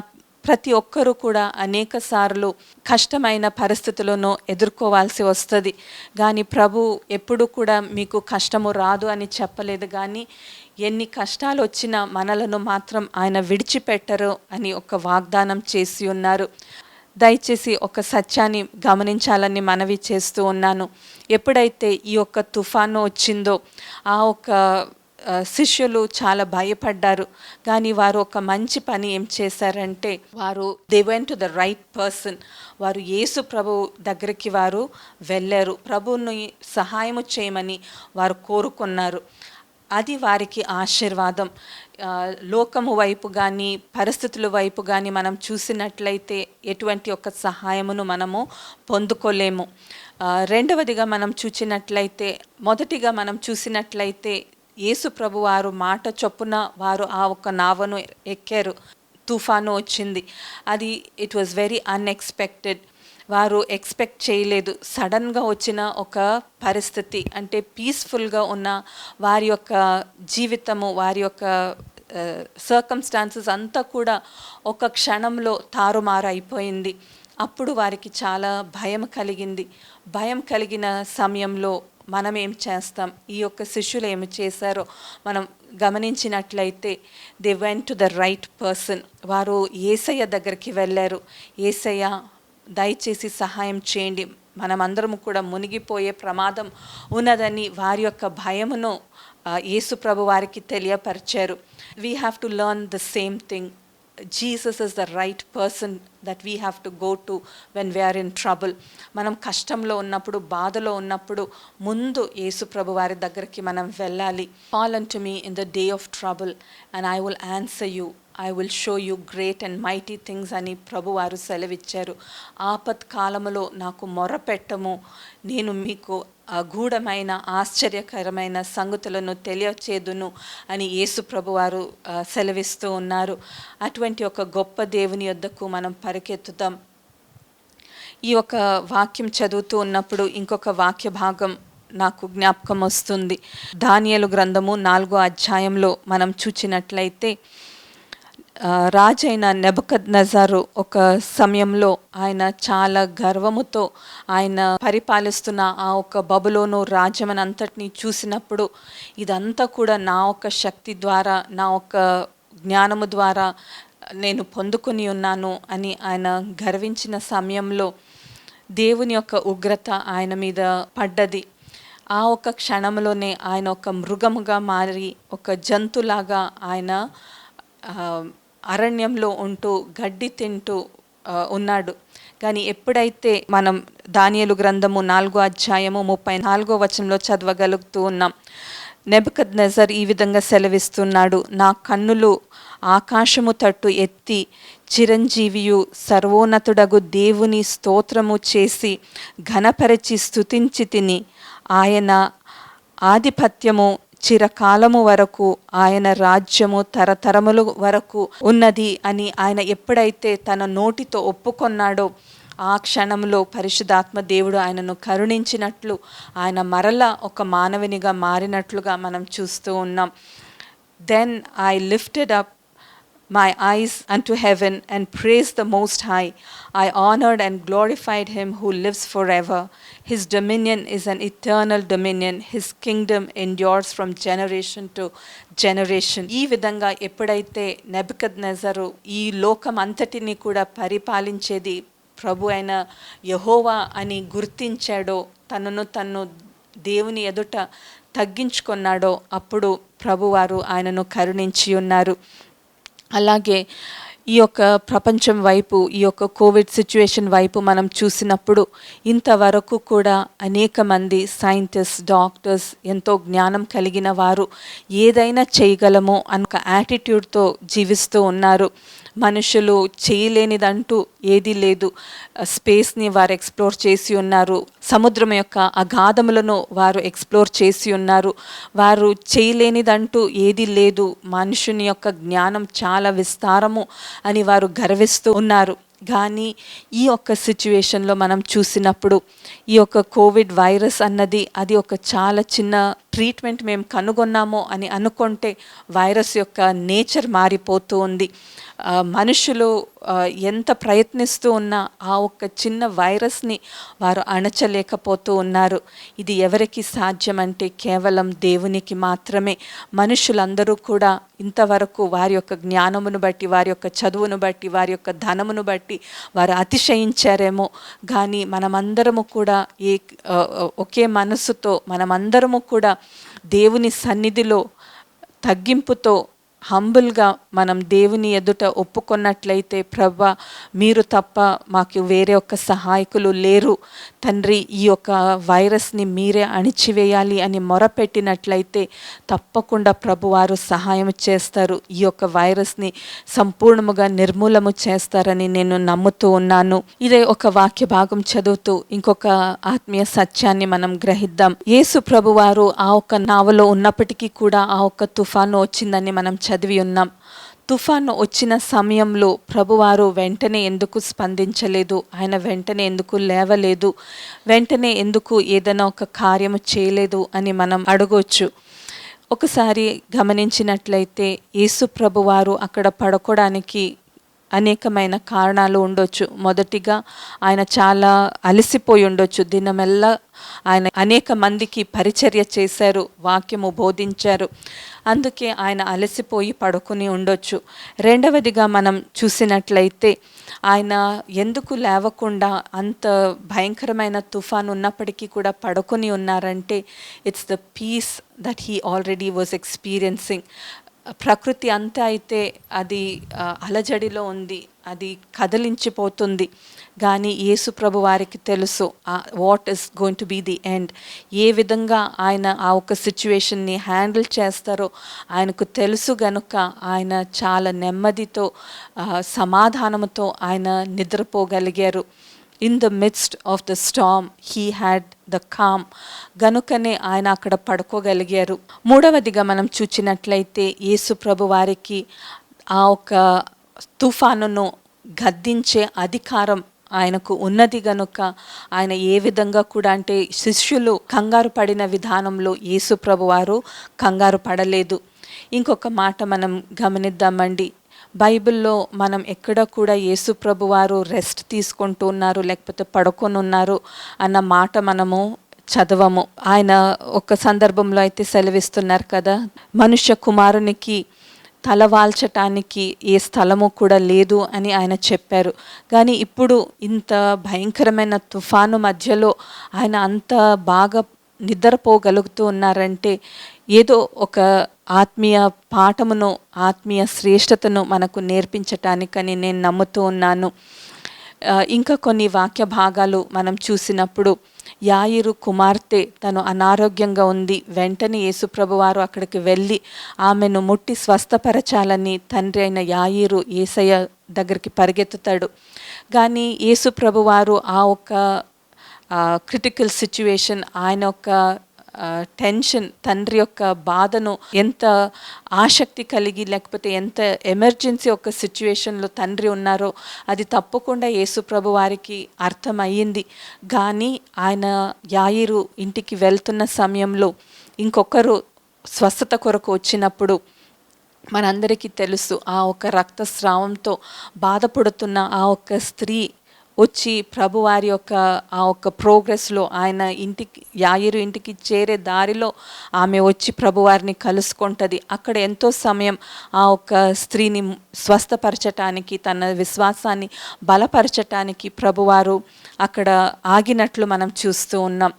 ప్రతి ఒక్కరూ కూడా అనేక సార్లు కష్టమైన పరిస్థితులను ఎదుర్కోవాల్సి వస్తుంది. కానీ ప్రభు ఎప్పుడు కూడా మీకు కష్టము రాదు అని చెప్పలేదు. కానీ ఎన్ని కష్టాలు వచ్చినా మనలను మాత్రం ఆయన విడిచిపెట్టరు అని ఒక వాగ్దానం చేసి ఉన్నారు. దయచేసి ఒక సత్యాన్ని గమనించాలని మనవి చేస్తూ ఉన్నాను. ఎప్పుడైతే ఈ యొక్క తుఫాను వచ్చిందో ఆ ఒక శిష్యులు చాలా భయపడ్డారు. కానీ వారు ఒక మంచి పని ఏం చేశారంటే వారు they went to the right person. వారు యేసు ప్రభు దగ్గరికి వారు వెళ్ళారు. ప్రభువుని సహాయము చేయమని వారు కోరుకున్నారు. అది వారికి ఆశీర్వాదం. లోకము వైపు కానీ పరిస్థితుల వైపు కానీ మనం చూసినట్లయితే ఎటువంటి ఒక సహాయమును మనము పొందుకోలేము. రెండవదిగా మనం మొదటిగా మనం చూసినట్లయితే యేసు ప్రభు వారు మాట చొప్పున వారు ఆ ఒక నావను ఎక్కారు. తుఫాను వచ్చింది. అది ఇట్ వాజ్ వెరీ అన్ఎక్స్పెక్టెడ్. వారు ఎక్స్పెక్ట్ చేయలేదు. సడన్గా వచ్చిన ఒక పరిస్థితి, అంటే పీస్ఫుల్గా ఉన్న వారి యొక్క జీవితము, వారి యొక్క సర్కమ్స్టాన్సెస్ అంతా కూడా ఒక క్షణంలో తారుమారు అయిపోయింది. అప్పుడు వారికి చాలా భయం కలిగింది. భయం కలిగిన సమయంలో మనం ఏం చేస్తాం? ఈ యొక్క శిష్యులు ఏమి చేశారో మనం గమనించినట్లయితే they went to the right person. వారు యేసయ్య దగ్గరికి వెళ్ళారు. యేసయ్య దయచేసి సహాయం చేయండి, మనమందరము కూడా మునిగిపోయే ప్రమాదం ఉన్నదని వారి యొక్క భయమును యేసు ప్రభు వారికి తెలియపరిచారు. We have to learn the same thing. Jesus is the right person that we have to go to when we are in trouble. మనం కష్టంలో ఉన్నప్పుడు, బాధలో ఉన్నప్పుడు ముందు యేసు ప్రభు వారి దగ్గరికి మనం వెళ్ళాలి. Call unto me in the day of trouble and I will answer you. I will show you great and mighty things అని ప్రభు వారు సెలవిచ్చారు. ఆపత్ కాలములో నాకు మొరపెట్టము, నేను మీకు గూఢమైన ఆశ్చర్యకరమైన సంగతులను తెలియచేదును అని యేసు ప్రభు వారు సెలవిస్తూ ఉన్నారు. అటువంటి ఒక గొప్ప దేవుని యొద్దకు మనం పరిగెత్తుతాం. ఈ ఒక వాక్యం చదువుతూ ఉన్నప్పుడు ఇంకొక వాక్య భాగం నాకు జ్ఞాపకం వస్తుంది. దానియేలు గ్రంథము 4వ అధ్యాయంలో మనం చూచినట్లయితే రాజైన నెబుకద్నెజరు ఒక సమయంలో ఆయన చాలా గర్వముతో ఆయన పరిపాలిస్తున్న ఆ ఒక బబులోను రాజ్యమనంతటిని చూసినప్పుడు ఇదంతా కూడా నా ఒక శక్తి ద్వారా, నా ఒక జ్ఞానము ద్వారా నేను పొందుకొని ఉన్నాను అని ఆయన గర్వించిన సమయంలో దేవుని యొక్క ఉగ్రత ఆయన మీద పడ్డది. ఆ ఒక క్షణంలోనే ఆయన ఒక మృగముగా మారి ఒక జంతులాగా ఆయన అరణ్యంలో ఉంటూ గడ్డి తింటూ ఉన్నాడు. కానీ ఎప్పుడైతే మనం దానియేలు గ్రంథము 4వ అధ్యాయము 34వ వచనంలో చదవగలుగుతూ ఉన్నాం, నెబుకద్నెజర్ ఈ విధంగా సెలవిస్తున్నాడు, నా కన్నులు ఆకాశము తట్టు ఎత్తి చిరంజీవియు సర్వోన్నతుడగు దేవుని స్తోత్రము చేసి ఘనపరచి స్తుతించి తిని, ఆయన ఆధిపత్యము చిరకాలము వరకు, ఆయన రాజ్యము తరతరముల వరకు ఉన్నది అని ఆయన ఎప్పుడైతే తన నోటితో ఒప్పుకొన్నాడో ఆ క్షణంలో పరిశుద్ధాత్మ దేవుడు ఆయనను కరుణించినట్లు, ఆయన మరలా ఒక మానవునిగా మారినట్లుగా మనం చూస్తూ ఉన్నాం. Then I lifted up my eyes unto heaven and praised the Most High. I honored and glorified him who lives forever. His dominion is an eternal dominion. His kingdom endures from generation to generation. ఈ విధంగా ఎప్పుడైతే నెబుకద్నెజరు ఈ లోకం అంతటిని కూడా పరిపాలించేది ప్రభు అయిన యెహోవా అని గుర్తించాడో, తను దేవుని ఎదుట తగ్గించుకున్నాడో, అప్పుడు ప్రభువారు ఆయనను కరుణించి ఉన్నారు. అలాగే ఈ యొక్క ప్రపంచం వైపు, ఈ యొక్క కోవిడ్ సిచ్యువేషన్ వైపు మనం చూసినప్పుడు ఇంతవరకు కూడా అనేక మంది సైంటిస్ట్, డాక్టర్స్, ఎంతో జ్ఞానం కలిగిన వారు ఏదైనా చేయగలము అన్న ఒక యాటిట్యూడ్తో జీవిస్తూ ఉన్నారు. మనుషులు చేయలేనిదంటూ ఏదీ లేదు. స్పేస్ని వారు ఎక్స్ప్లోర్ చేసి ఉన్నారు. సముద్రం యొక్క అగాధములను వారు ఎక్స్ప్లోర్ చేసి ఉన్నారు. వారు చేయలేనిదంటూ ఏదీ లేదు. మనుషుని యొక్క జ్ఞానం చాలా విస్తారము అని వారు గర్విస్తూ ఉన్నారు. కానీ ఈ యొక్క సిచ్యువేషన్లో మనం చూసినప్పుడు ఈ యొక్క కోవిడ్ వైరస్ అన్నది అది ఒక చాలా చిన్న ట్రీట్మెంట్ మేము కనుగొన్నాము అని అనుకుంటే వైరస్ యొక్క నేచర్ మారిపోతూ ఉంది. మనుషులు ఎంత ప్రయత్నిస్తూ ఉన్నా ఆ ఒక్క చిన్న వైరస్ని వారు అణచలేకపోతూ ఉన్నారు. ఇది ఎవరికి సాధ్యమంటే కేవలం దేవునికి మాత్రమే. మనుషులందరూ కూడా ఇంతవరకు వారి యొక్క జ్ఞానమును బట్టి, వారి యొక్క చదువును బట్టి, వారి యొక్క ధనమును బట్టి వారు అతిశయించారేమో. కానీ మనమందరము కూడా ఒకే మనసుతో మనమందరము కూడా దేవుని సన్నిధిలో తగ్గింపుతో హంబుల్గా మనం దేవుని ఎదుట ఒప్పుకొన్నట్లయితే, ప్రభువా మీరు తప్ప మాకు వేరే ఒక్క సహాయకులు లేరు తండ్రి, ఈ యొక్క వైరస్ని మీరే అణిచివేయాలి అని మొరపెట్టినట్లయితే తప్పకుండా ప్రభువారు సహాయం చేస్తారు. ఈ యొక్క వైరస్ని సంపూర్ణముగా నిర్మూలము చేస్తారని నేను నమ్ముతూ ఉన్నాను. ఇదే ఒక వాక్య భాగం చదువుతూ ఇంకొక ఆత్మీయ సత్యాన్ని మనం గ్రహిద్దాం. యేసు ప్రభువారు ఆ ఒక్క నావలో ఉన్నప్పటికీ కూడా ఆ ఒక్క తుఫాను వచ్చిందని మనం చదివి ఉన్నాం. తుఫాను వచ్చిన సమయంలో ప్రభువారు వెంటనే ఎందుకు స్పందించలేదు? ఆయన వెంటనే ఎందుకు లేవలేదు? వెంటనే ఎందుకు ఏదైనా ఒక కార్యము చేయలేదు అని మనం అడగొచ్చు. ఒకసారి గమనించినట్లయితే యేసు ప్రభువారు అక్కడ పడుకోవడానికి అనేకమైన కారణాలు ఉండొచ్చు. మొదటిగా ఆయన చాలా అలసిపోయి ఉండొచ్చు. దినమెల్లా ఆయన అనేక మందికి పరిచర్య చేశారు, వాక్యము బోధించారు. అందుకే ఆయన అలసిపోయి పడుకుని ఉండొచ్చు. రెండవదిగా మనం చూసినట్లయితే ఆయన ఎందుకు లేవకుండా అంత భయంకరమైన తుఫాను ఉన్నప్పటికీ కూడా పడుకొని ఉన్నారంటే it's the peace that he already was experiencing. ప్రకృతి అంతా అయితే అది అలజడిలో ఉంది, అది కదిలించిపోతుంది. కానీ యేసు ప్రభు వారికి తెలుసు what is going to be the end. ఏ విధంగా ఆయన ఆ ఒక సిచ్యువేషన్ని హ్యాండిల్ చేస్తారో ఆయనకు తెలుసు గనుక ఆయన చాలా నెమ్మదితో సమాధానంతో ఆయన నిద్రపోగలిగారు. In the midst of the storm he had the calm. గనుకనే ఆయన అక్కడ పడుకోగలిగారు. మూడవదిగా మనం చూచినట్లయితే యేసు ప్రభు వారికి ఆ ఒక తుఫానును గద్దించే అధికారం ఆయనకు ఉన్నది గనుక ఆయన ఏ విధంగా కూడా అంటే శిష్యులు కంగారు పడిన విధానంలో యేసు ప్రభు వారు కంగారు పడలేదు. ఇంకొక మాట మనం గమనిద్దామండి. బైబిల్లో మనం ఎక్కడ కూడా యేసు ప్రభు వారు రెస్ట్ తీసుకుంటూ ఉన్నారు లేకపోతే పడుకొని ఉన్నారు అన్న మాట మనము చదవము. ఆయన ఒక సందర్భంలో అయితే సెలవిస్తున్నారు కదా, మనుష్య కుమారునికి తలవాల్చటానికి ఏ స్థలము కూడా లేదు అని ఆయన చెప్పారు. కానీ ఇప్పుడు ఇంత భయంకరమైన తుఫాను మధ్యలో ఆయన అంత బాగా నిద్రపోగలుగుతూ ఉన్నారంటే ఏదో ఒక ఆత్మీయ పాఠమును, ఆత్మీయ శ్రేష్టతను మనకు నేర్పించటానికని నేను నమ్ముతూ ఉన్నాను. ఇంకా కొన్ని వాక్య భాగాలు మనం చూసినప్పుడు యాయిరు కుమార్తె తను అనారోగ్యంగా ఉంది. వెంటనే యేసుప్రభు వారు అక్కడికి వెళ్ళి ఆమెను ముట్టి స్వస్థపరచాలని తండ్రి అయిన యాయిరు యేసయ్య దగ్గరికి పరిగెత్తుతాడు. కానీ యేసుప్రభు వారు ఆ ఒక క్రిటికల్ సిచ్యువేషన్, ఆయన యొక్క టెన్షన్, తండ్రి యొక్క బాధను ఎంత ఆసక్తి కలిగి లేకపోతే ఎంత ఎమర్జెన్సీ ఒక సిచ్యువేషన్లో తండ్రి ఉన్నారో అది తప్పకుండా యేసు ప్రభు వారికి అర్థమయ్యింది. కానీ ఆయన యాయిరు ఇంటికి వెళ్తున్న సమయంలో ఇంకొకరు స్వస్థత కొరకు వచ్చినప్పుడు మనందరికీ తెలుసు ఆ ఒక రక్తస్రావంతో బాధపడుతున్న ఆ ఒక్క స్త్రీ వచ్చి ప్రభువారి యొక్క ఆ ఒక్క ప్రోగ్రెస్లో ఆయన ఇంటికి యాయిరు ఇంటికి చేరే దారిలో ఆమె వచ్చి ప్రభువారిని కలుసుకుంటుంది. అక్కడ ఎంతో సమయం ఆ ఒక్క స్త్రీని స్వస్థపరచటానికి, తన విశ్వాసాన్ని బలపరచటానికి ప్రభువారు అక్కడ ఆగినట్లు మనం చూస్తూ ఉన్నాం.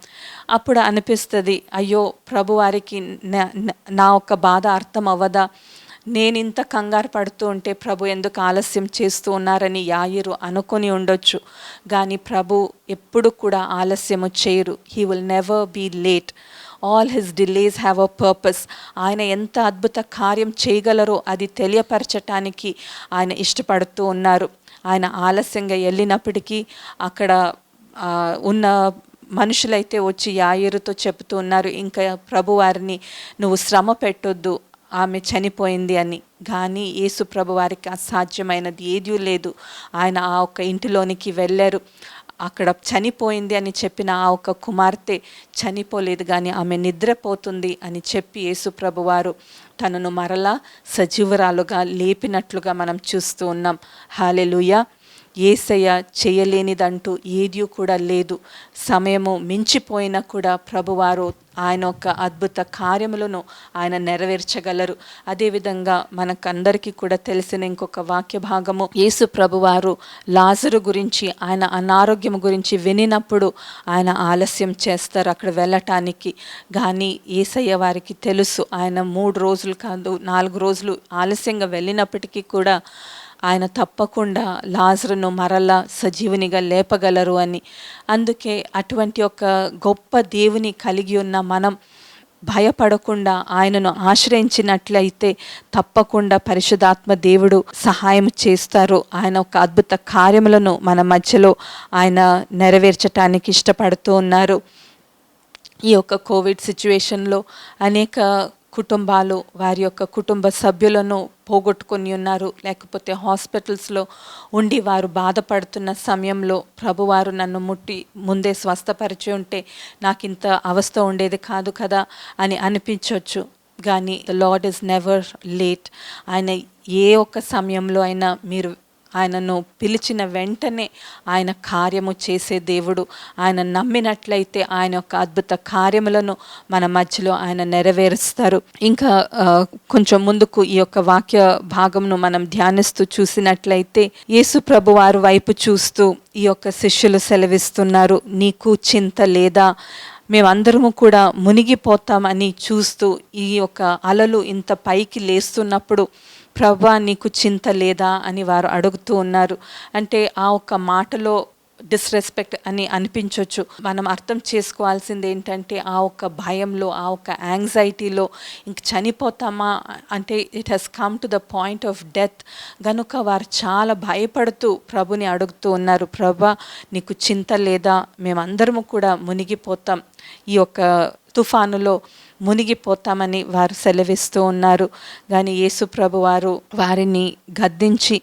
అప్పుడు అనిపిస్తుంది, అయ్యో ప్రభువారికి నా ఒక్క బాధ అర్థం అవ్వదా, నేను ఇంత కంగారు పడుతూ ఉంటే ప్రభు ఎందుకు ఆలస్యం చేస్తూ ఉన్నారని యాయిరు అనుకొని ఉండొచ్చు. కానీ ప్రభు ఎప్పుడు కూడా ఆలస్యము చేయరు. He will never be late. All his delays have a purpose. ఆయన ఎంత అద్భుత కార్యం చేయగలరో అది తెలియపరచటానికి ఆయన ఇష్టపడుతూ ఉన్నారు. ఆయన ఆలస్యంగా వెళ్ళినప్పటికీ అక్కడ ఉన్న మనుషులైతే వచ్చి యాయిరుతో చెబుతూ ఉన్నారు, ఇంకా ప్రభువారిని నువ్వు శ్రమ పెట్టొద్దు, ఆమె చనిపోయింది అని. కానీ యేసు ప్రభు వారికి అసాధ్యమైనది ఏదీ లేదు. ఆయన ఆ ఒక్క ఇంటిలోనికి వెళ్ళారు. అక్కడ చనిపోయింది అని చెప్పిన ఆ ఒక కుమార్తె చనిపోలేదు, కానీ ఆమె నిద్రపోతుంది అని చెప్పి యేసు ప్రభు వారు తనను మరలా సజీవరాలుగా లేపినట్లుగా మనం చూస్తూ ఉన్నాం. హల్లెలూయా. యేసయ్య చేయలేనిదంటూ ఏదీ కూడా లేదు. సమయము మించిపోయినా కూడా ప్రభువారు ఆయన యొక్క అద్భుత కార్యములను ఆయన నెరవేర్చగలరు. అదేవిధంగా మనకందరికీ కూడా తెలిసిన ఇంకొక వాక్య భాగము, యేసు ప్రభువారు లాజరు గురించి, ఆయన అనారోగ్యం గురించి వినినప్పుడు ఆయన ఆలస్యం చేస్తారు అక్కడ వెళ్ళటానికి. కానీ యేసయ్య వారికి తెలుసు, ఆయన 3 రోజులు కాదు 4 రోజులు ఆలస్యంగా వెళ్ళినప్పటికీ కూడా ఆయన తప్పకుండా లాజరును మరలా సజీవునిగా లేపగలరు అని. అందుకే అటువంటి ఒక గొప్ప దేవుని కలిగి ఉన్న మనం భయపడకుండా ఆయనను ఆశ్రయించినట్లయితే తప్పకుండా పరిశుద్ధాత్మ దేవుడు సహాయం చేస్తారు. ఆయన ఒక అద్భుత కార్యములను మన మధ్యలో ఆయన నెరవేర్చటానికి ఇష్టపడుతూ ఉన్నారు. ఈ యొక్క కోవిడ్ సిచ్యువేషన్లో అనేక కుటుంబాలు వారి యొక్క కుటుంబ సభ్యులను పోగొట్టుకొని ఉన్నారు. లేకపోతే హాస్పిటల్స్లో ఉండి వారు బాధపడుతున్న సమయంలో ప్రభువారు నన్ను ముట్టి ముందే స్వస్థపరిచి ఉంటే నాకు ఇంత అవస్థ ఉండేది కాదు కదా అని అనిపించవచ్చు. కానీ the lord is never late. ఆయన ఏ ఒక్క సమయంలో అయినా మీరు ఆయనను పిలిచిన వెంటనే ఆయన కార్యము చేసే దేవుడు. ఆయన నమ్మినట్లయితే ఆయన యొక్క అద్భుత కార్యములను మన మధ్యలో ఆయన నెరవేరుస్తారు. ఇంకా కొంచెం ముందుకు ఈ యొక్క వాక్య భాగంను మనం ధ్యానిస్తూ చూసినట్లయితే యేసు ప్రభు వారి వైపు చూస్తూ ఈ యొక్క శిష్యులు సెలవిస్తున్నారు, నీకు చింత లేదా? మేమందరము కూడా మునిగిపోతామని చూస్తూ ఈ యొక్క అలలు ఇంత పైకి లేస్తున్నప్పుడు ప్రభువా నీకు చింత లేదా అని వారు అడుగుతూ ఉన్నారు. అంటే ఆ ఒక్క మాటలో డిస్రెస్పెక్ట్ అని అనిపించవచ్చు. మనం అర్థం చేసుకోవాల్సింది ఏంటంటే ఆ ఒక్క భయంలో, ఆ ఒక్క యాంగ్జైటీలో ఇంక చనిపోతామా అంటే it has come to the point of death. గనుక వారు చాలా భయపడుతూ ప్రభుని అడుగుతూ ఉన్నారు, ప్రభువా నీకు చింత లేదా? మేమందరము కూడా మునిగిపోతాం, ఈ యొక్క తుఫానులో మునిగిపోతామని వారు సెలవిస్తూ ఉన్నారు. కానీ యేసు ప్రభు వారు వారిని గద్దించి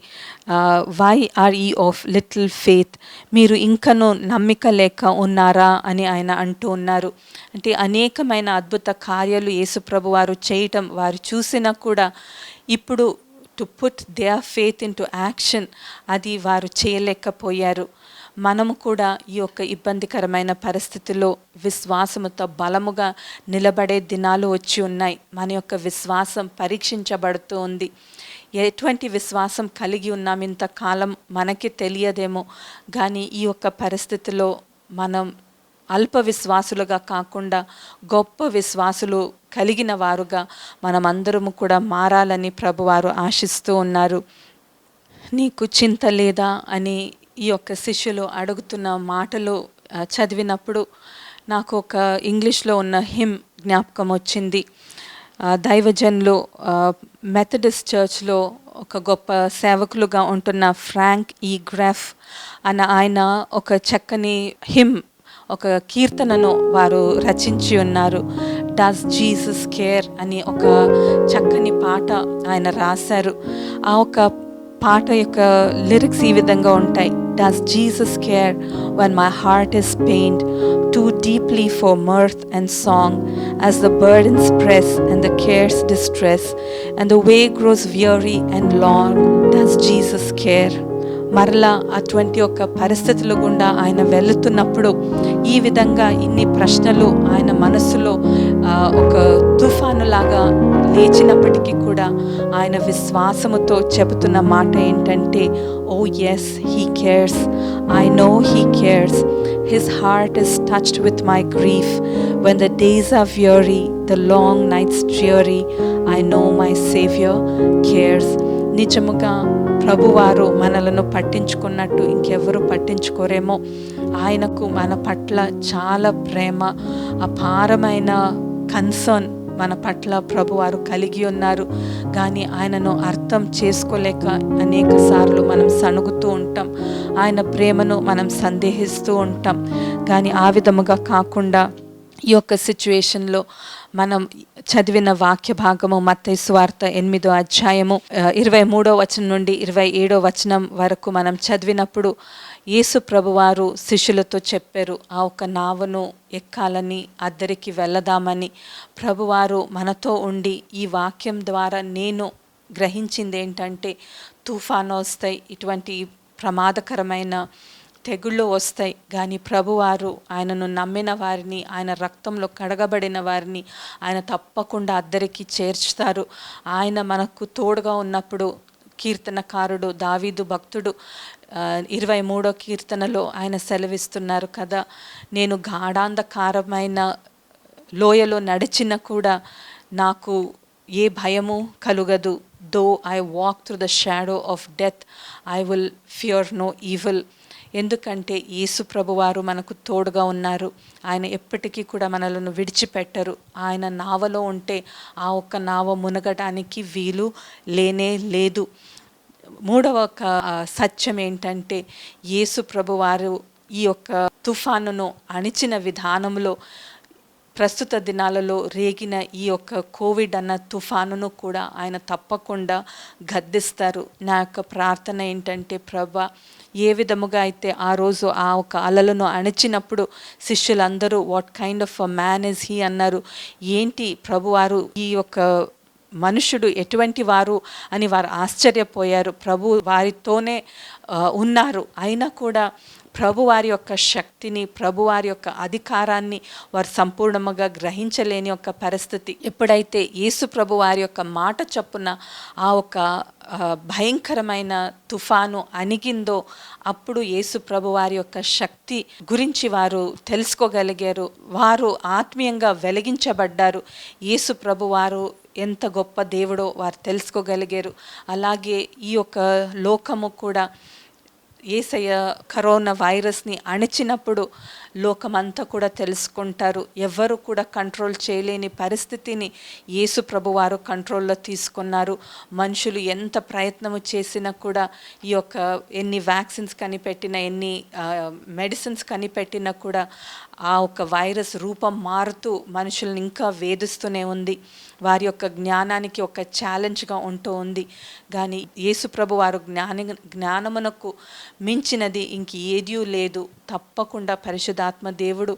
వై ఆర్ యీ ఆఫ్ లిటిల్ ఫెయిత్, మీరు ఇంకనూ నమ్మిక లేక ఉన్నారా అని ఆయన అంటూ ఉన్నారు. అంటే అనేకమైన అద్భుత కార్యాలు యేసు ప్రభు వారు చేయటం వారు చూసినా కూడా ఇప్పుడు to put their faith in to action అది వారు చేయలేకపోయారు. మనము కూడా ఈ యొక్క ఇబ్బందికరమైన పరిస్థితుల్లో విశ్వాసముతో బలముగా నిలబడే దినాలు వచ్చి ఉన్నాయి. మన యొక్క విశ్వాసం పరీక్షించబడుతూ ఉంది. ఎటువంటి విశ్వాసం కలిగి ఉన్నాం ఇంతకాలం మనకి తెలియదేమో, కానీ ఈ యొక్క పరిస్థితిలో మనం అల్ప విశ్వాసులుగా కాకుండా గొప్ప విశ్వాసులు కలిగిన వారుగా మనమందరము కూడా మారాలని ప్రభువారు ఆశిస్తూ ఉన్నారు. నీకు చింత లేదా అని ఈ యొక్క శిష్యులు అడుగుతున్న మాటలు చదివినప్పుడు నాకు ఒక ఇంగ్లీష్లో ఉన్న హిమ్ జ్ఞాపకం వచ్చింది. దైవజన్లు మెథడిస్ట్ చర్చ్లో ఒక గొప్ప సేవకులుగా ఉంటున్న ఫ్రాంక్ ఈ గ్రాఫ్ అన్న ఆయన ఒక చక్కని హిమ్, ఒక కీర్తనను వారు రచించి ఉన్నారు. డస్ జీసస్ కేర్ అని ఒక చక్కని పాట ఆయన రాశారు. ఆ ఒక పాట యొక్క లిరిక్స్ ఈ విధంగా ఉంటాయి. Does Jesus care when my heart is pained too deeply for mirth and song, as the burdens press and the cares distress, and the way grows weary and long, does Jesus care? మరలా అటువంటి ఒక పరిస్థితుల గుండా ఆయన వెళుతున్నప్పుడు ఈ విధంగా ఇన్ని ప్రశ్నలు ఆయన మనసులో ఒక తుఫానులాగా లేచినప్పటికీ కూడా ఆయన విశ్వాసముతో చెబుతున్న మాట ఏంటంటే, oh yes he cares, I know he cares, his heart is touched with my grief, when the days are weary, the long nights dreary, I know my saviour cares. నిజముగా ప్రభువారు మనలను పట్టించుకున్నట్టు ఇంకెవరు పట్టించుకోరేమో. ఆయనకు మన పట్ల చాలా ప్రేమ, అపారమైన కన్సర్న్ మన పట్ల ప్రభువారు కలిగి ఉన్నారు. కానీ ఆయనను అర్థం చేసుకోలేక అనేక సార్లు మనం సణుగుతూ ఉంటాం, ఆయన ప్రేమను మనం సందేహిస్తూ ఉంటాం. కానీ ఆ విధముగా కాకుండా ఈ యొక్క సిచ్యువేషన్లో మనం చదివిన వాక్య భాగము మత్తయి సువార్త 8వ అధ్యాయము 23వ వచనం నుండి 27వ వచనం వరకు మనం చదివినప్పుడు యేసు ప్రభువారు శిష్యులతో చెప్పారు, ఆ ఒక నావను ఎక్కాలని, అద్దరికి వెళ్ళదామని. ప్రభువారు మనతో ఉండి ఈ వాక్యం ద్వారా నేను గ్రహించింది ఏంటంటే, తుఫాను వస్తాయి, ఇటువంటి ప్రమాదకరమైన తెగుళ్ళు వస్తాయి. కానీ ప్రభువారు ఆయనను నమ్మిన వారిని, ఆయన రక్తంలో కడగబడిన వారిని ఆయన తప్పకుండా అద్దరికి చేర్చుతారు. ఆయన మనకు తోడుగా ఉన్నప్పుడు కీర్తనకారుడు దావీదు భక్తుడు 23వ కీర్తనలో ఆయన సెలవిస్తున్నారు కదా, నేను గాఢాంధకారమైన లోయలో నడిచిన కూడా నాకు ఏ భయము కలుగదు. Though I walk through the shadow of death I will fear no evil. ఎందుకంటే యేసు ప్రభువారు మనకు తోడుగా ఉన్నారు. ఆయన ఎప్పటికీ కూడా మనలను విడిచిపెట్టరు. ఆయన నావలో ఉంటే ఆ ఒక్క నావ మునగడానికి వీలు లేనే లేదు. మూడవ సత్యం ఏంటంటే, యేసు ప్రభువారు ఈ యొక్క తుఫానును అణిచిన విధానంలో ప్రస్తుత దినాలలో రేగిన ఈ యొక్క కోవిడ్ అన్న తుఫానును కూడా ఆయన తప్పకుండా గద్దిస్తారు. నా యొక్క ప్రార్థన ఏంటంటే, ప్రభా, ఏ విధముగా అయితే ఆ రోజు ఆ ఒక అలలను అణిచినప్పుడు శిష్యులందరూ what kind of a man is he అన్నారు. ఏంటి ప్రభువారు, ఈ యొక్క మనుషుడు ఎటువంటి వారు అని వారు ఆశ్చర్యపోయారు. ప్రభు వారితోనే ఉన్నారు, అయినా కూడా ప్రభువారి యొక్క శక్తిని, ప్రభువారి యొక్క అధికారాన్ని వారు సంపూర్ణముగా గ్రహించలేని ఒక పరిస్థితి. ఎప్పుడైతే యేసు ప్రభువారి యొక్క మాట చొప్పున ఆ ఒక భయంకరమైన తుఫాను అణిగిందో, అప్పుడు యేసు ప్రభువారి యొక్క శక్తి గురించి వారు తెలుసుకోగలిగారు. వారు ఆత్మీయంగా వెలిగించబడ్డారు. యేసు ప్రభువారు ఎంత గొప్ప దేవుడో వారు తెలుసుకోగలిగారు. అలాగే ఈ యొక్క లోకము కూడా యేసయ్య కరోనా వైరస్ని అణిచినప్పుడు లోకమంతా కూడా తెలుసుకుంటారు. ఎవ్వరు కూడా కంట్రోల్ చేయలేని పరిస్థితిని యేసు ప్రభువారు కంట్రోల్లో తీసుకున్నారు. మనుషులు ఎంత ప్రయత్నము చేసినా కూడా ఈ యొక్క ఎన్ని వ్యాక్సిన్స్ కనిపెట్టినా, ఎన్ని మెడిసిన్స్ కనిపెట్టినా కూడా ఆ ఒక వైరస్ రూపం మారుతూ మనుషుల్ని ఇంకా వేధిస్తూనే ఉంది. వారి యొక్క జ్ఞానానికి ఒక ఛాలెంజ్గా ఉంటూ ఉంది. కానీ యేసు ప్రభువారు జ్ఞానమునకు మించినది ఇంక ఏదీ లేదు. తప్పకుండా పరిశుద్ధాత్మ దేవుడు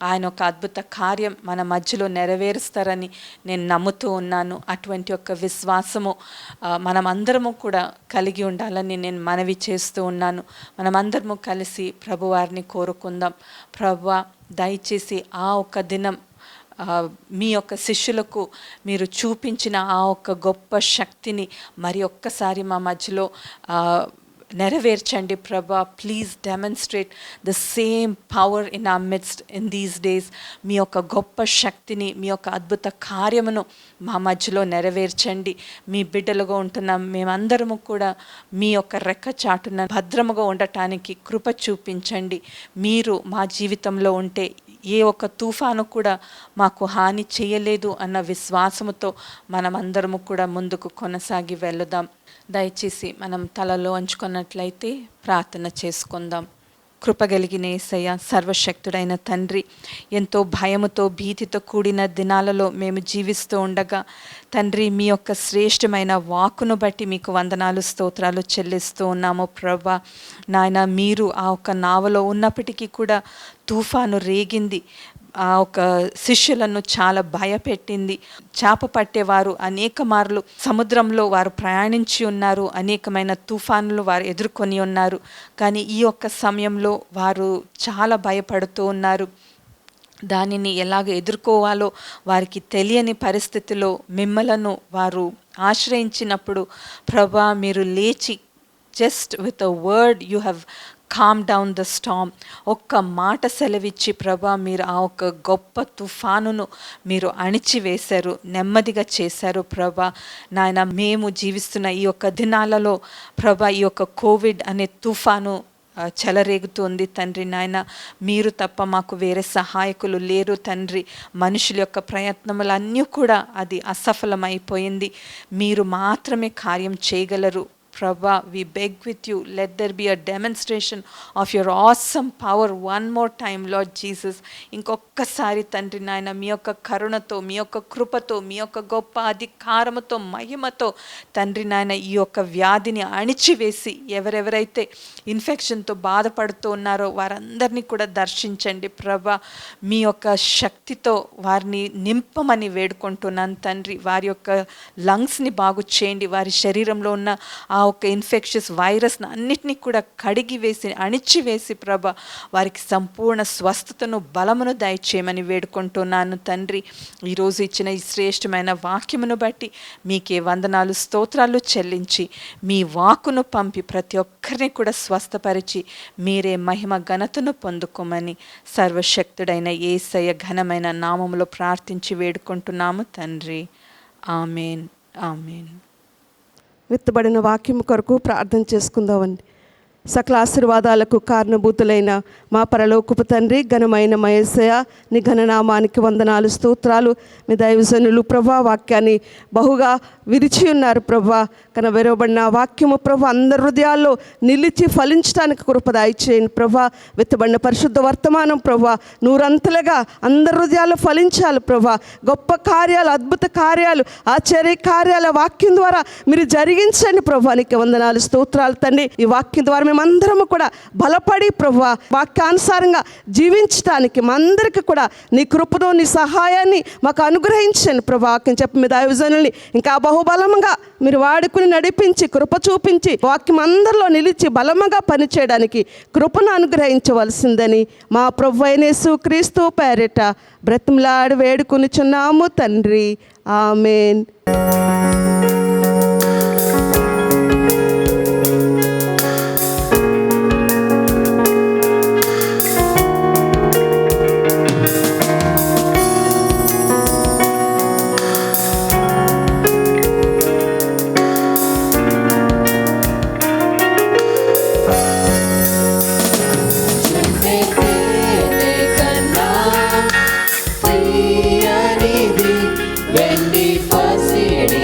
ఆయన ఒక అద్భుత కార్యం మన మధ్యలో నెరవేరుస్తారని నేను నమ్ముతూ ఉన్నాను. అటువంటి ఒక విశ్వాసము మనమందరము కూడా కలిగి ఉండాలని నేను మనవి చేస్తూ ఉన్నాను. మనమందరము కలిసి ప్రభువారిని కోరుకుందాం. ప్రభువా, దయచేసి ఆ ఒక్క దినం మీ యొక్క శిష్యులకు మీరు చూపించిన ఆ ఒక్క గొప్ప శక్తిని మరి ఒక్కసారి మా మధ్యలో నెరవేర్చండి ప్రభా. Please demonstrate the same power in our midst in these days. మీ యొక్క గొప్ప శక్తిని, మీ యొక్క అద్భుత కార్యమును మా మధ్యలో నెరవేర్చండి. మీ బిడ్డలుగా ఉంటున్న మేమందరము కూడా మీ యొక్క రెక్క చాటున భద్రముగా ఉండటానికి కృప చూపించండి. మీరు మా జీవితంలో ఉంటే ఏ ఒక్క తుఫాను కూడా మాకు హాని చేయలేదు అన్న విశ్వాసముతో మనమందరము కూడా ముందుకు కొనసాగి వెళుదాం. దయచేసి మనం తలలో వంచుకున్నట్లయితే ప్రార్థన చేసుకుందాం. కృపగలిగిన యేసయ్య, సర్వశక్తుడైన తండ్రి, ఎంతో భయముతో భీతితో కూడిన దినాలలో మేము జీవిస్తూ ఉండగా తండ్రి, మీ యొక్క శ్రేష్టమైన వాక్కును బట్టి మీకు వందనాలు స్తోత్రాలు చెల్లిస్తూ ఉన్నాము ప్రభా. నాయన, మీరు ఆ ఒక్క నావలో ఉన్నప్పటికీ కూడా తుఫాను రేగింది. ఆ ఒక శిష్యులను చాలా భయపెట్టింది. చేప పట్టేవారు అనేక మార్లు సముద్రంలో వారు ప్రయాణించి ఉన్నారు. అనేకమైన తుఫానులు వారు ఎదుర్కొని ఉన్నారు. కానీ ఈ ఒక్క సమయంలో వారు చాలా భయపడుతూ ఉన్నారు. దానిని ఎలాగ ఎదుర్కోవాలో వారికి తెలియని పరిస్థితిలో మిమ్మలను వారు ఆశ్రయించినప్పుడు ప్రభా, మీరు లేచి just with a word you have calm down the storm. ఒక్క మాట సెలవిచ్చి ప్రభా మీరు ఆ ఒక్క గొప్ప తుఫానును మీరు అణిచివేశారు, నెమ్మదిగా చేశారు ప్రభా. నాయన మేము జీవిస్తున్న ఈ యొక్క దినాలలో ప్రభా ఈ యొక్క కోవిడ్ అనే తుఫాను చెలరేగుతుంది తండ్రి. నాయన మీరు తప్ప మాకు వేరే సహాయకులు లేరు తండ్రి. మనుషుల యొక్క ప్రయత్నములన్నీ కూడా అది అసఫలమైపోయింది. మీరు మాత్రమే కార్యం చేయగలరు ప్రభా. We beg with you, let there be a demonstration of your awesome power one more time Lord Jesus. ఇంకొక్కసారి తండ్రి నాయన మీ యొక్క కరుణతో, మీ యొక్క కృపతో, మీ యొక్క గొప్ప అధికారముతో, మహిమతో తండ్రి నాయన ఈ యొక్క వ్యాధిని అణిచివేసి ఎవరెవరైతే ఇన్ఫెక్షన్తో బాధపడుతూ ఉన్నారో వారందరినీ కూడా దర్శించండి ప్రభా. మీ యొక్క శక్తితో వారిని నింపమని వేడుకుంటున్నాను తండ్రి. వారి యొక్క లంగ్స్ని బాగు చేయండి. వారి శరీరంలో ఉన్న ఆ ఒక ఇన్ఫెక్షస్ వైరస్ని అన్నిటినీ కూడా కడిగి వేసి అణిచివేసి ప్రభ వారికి సంపూర్ణ స్వస్థతను బలమును దయచేయమని వేడుకుంటున్నాను తండ్రి. ఈరోజు ఇచ్చిన ఈ శ్రేష్టమైన వాక్యమును బట్టి మీకే వందనాలు స్తోత్రాలు చెల్లించి మీ వాక్కును పంపి ప్రతి ఒక్కరిని కూడా స్వస్థపరిచి మీరే మహిమ ఘనతను పొందుకోమని సర్వశక్తుడైన యేసయ్య ఘనమైన నామములో ప్రార్థించి వేడుకుంటున్నాము తండ్రి. Amen, amen. విత్తబడిన వాక్యం కొరకు ప్రార్థన చేసుకుందామండి. సకల ఆశీర్వాదాలకు కారణభూతులైన మా పరలోకపు తండ్రి, ఘనమైన యేసయ్య నీ ఘననామానికి వందనాలు స్తోత్రాలు. మీ దైవజనులు ప్రభా వాక్యాన్ని బహుగా విరిచి ఉన్నారు ప్రభా. కనబెరవబడిన వాక్యము ప్రభా అందరి హృదయాల్లో నిలిచి ఫలించడానికి కృప దయచేయండి ప్రభా. విత్తబడిన పరిశుద్ధ వర్తమానం ప్రభా నూరంతలుగా అందరి హృదయాల్లో ఫలించాలి ప్రభా. గొప్ప కార్యాలు, అద్భుత కార్యాలు, ఆశ్చర్య కార్యాల వాక్యం ద్వారా మీరు జరిగించండి ప్రభా. నీకు వందనాలు స్తోత్రాలు తండ్రి. ఈ వాక్యం ద్వారా మేమందరము కూడా బలపడి ప్రభా వాక్యానుసారంగా జీవించడానికి మందరికి కూడా నీ కృపను, నీ సహాయాన్ని మాకు అనుగ్రహించండి ప్రభా. వాక్యం చెప్పి మీ దైవజనుల్ని ఇంకా బహుబలంగా మీరు వాడుకుని నడిపించి కృప చూపించి వాక్యం అందరిలో నిలిచి బలముగా పనిచేయడానికి కృపను అనుగ్రహించవలసిందని మా ప్రభువైన యేసుక్రీస్తు పేరిట బ్రతిమలాడి వేడుకొనుచున్నాము తండ్రి. ఆమెన్. వెండి పసిడి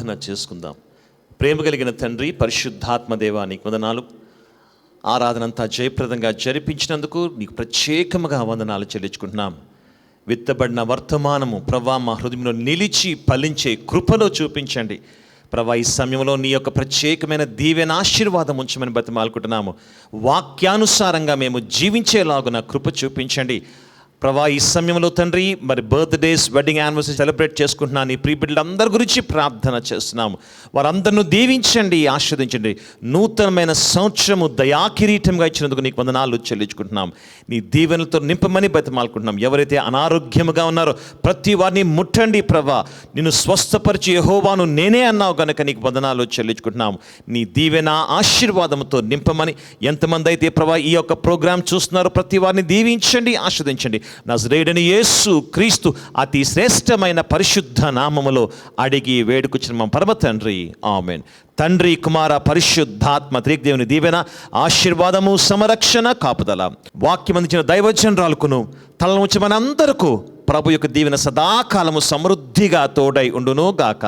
ప్రార్థన చేసుకుందాం. ప్రేమ కలిగిన తండ్రి, పరిశుద్ధాత్మ దేవా, నీకు వందనాలు. ఆరాధన అంతా జయప్రదంగా జరిపించినందుకు నీకు ప్రత్యేకముగా వందనాలు చెల్లించుకుంటున్నాం. విత్తబడిన వర్తమానము ప్రభా మా హృదయంలో నిలిచి ఫలించే కృపలో చూపించండి ప్రభా. ఈ సమయంలో నీ యొక్క ప్రత్యేకమైన దీవెన ఆశీర్వాదం ఉంచమని బతిమాలుకుంటున్నాము. వాక్యానుసారంగా మేము జీవించేలాగున కృప చూపించండి ప్రభా. ఈ సమయంలో తండ్రి మరి బర్త్డేస్, వెడ్డింగ్ యానివర్సరీ సెలబ్రేట్ చేసుకుంటున్నాను. ఈ ప్రీ బిడ్డలందరి గురించి ప్రార్థన చేస్తున్నాము. వారందరిని దీవించండి, ఆస్వాదించండి. నూతనమైన సంవత్సరము దయాకిరీటంగా ఇచ్చినందుకు నీకు వందనాలు చెల్లించుకుంటున్నాం. నీ దీవెనలతో నింపమని బతిమాలుకుంటున్నాం. ఎవరైతే అనారోగ్యముగా ఉన్నారో ప్రతి వారిని ముట్టండి ప్రభా. నిన్ను స్వస్థపరిచి యెహోవాను నేనే అన్నావు కనుక నీకు వందనాలు చెల్లించుకుంటున్నాము. నీ దీవెన ఆశీర్వాదంతో నింపమని, ఎంతమంది అయితే ప్రభా ఈ యొక్క ప్రోగ్రాం చూస్తున్నారో ప్రతి వారిని దీవించండి, ఆస్వాదించండి. నజరేయుడైన యేసు క్రీస్తు అతి శ్రేష్టమైన పరిశుద్ధ నామములో అడిగి వేడుకొచ్చిన పరమ తండ్రి, ఆమెన్. తండ్రి, కుమార, పరిశుద్ధాత్మ త్రియేకదేవుని దీవెన, ఆశీర్వాదము, సంరక్షణ, కాపుదల వాక్యం అందించిన దైవజనరాలకును తలను ఉంచి మనందరకు ప్రభు యొక్క దీవెన సదాకాలము సమృద్ధిగా తోడై ఉండును గాక.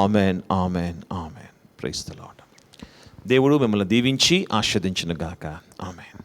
Amen, amen, amen. Praise the lord. దేవుడు మిమ్మల్ని దీవించి ఆశీర్వదించును గాక. ఆమెన్.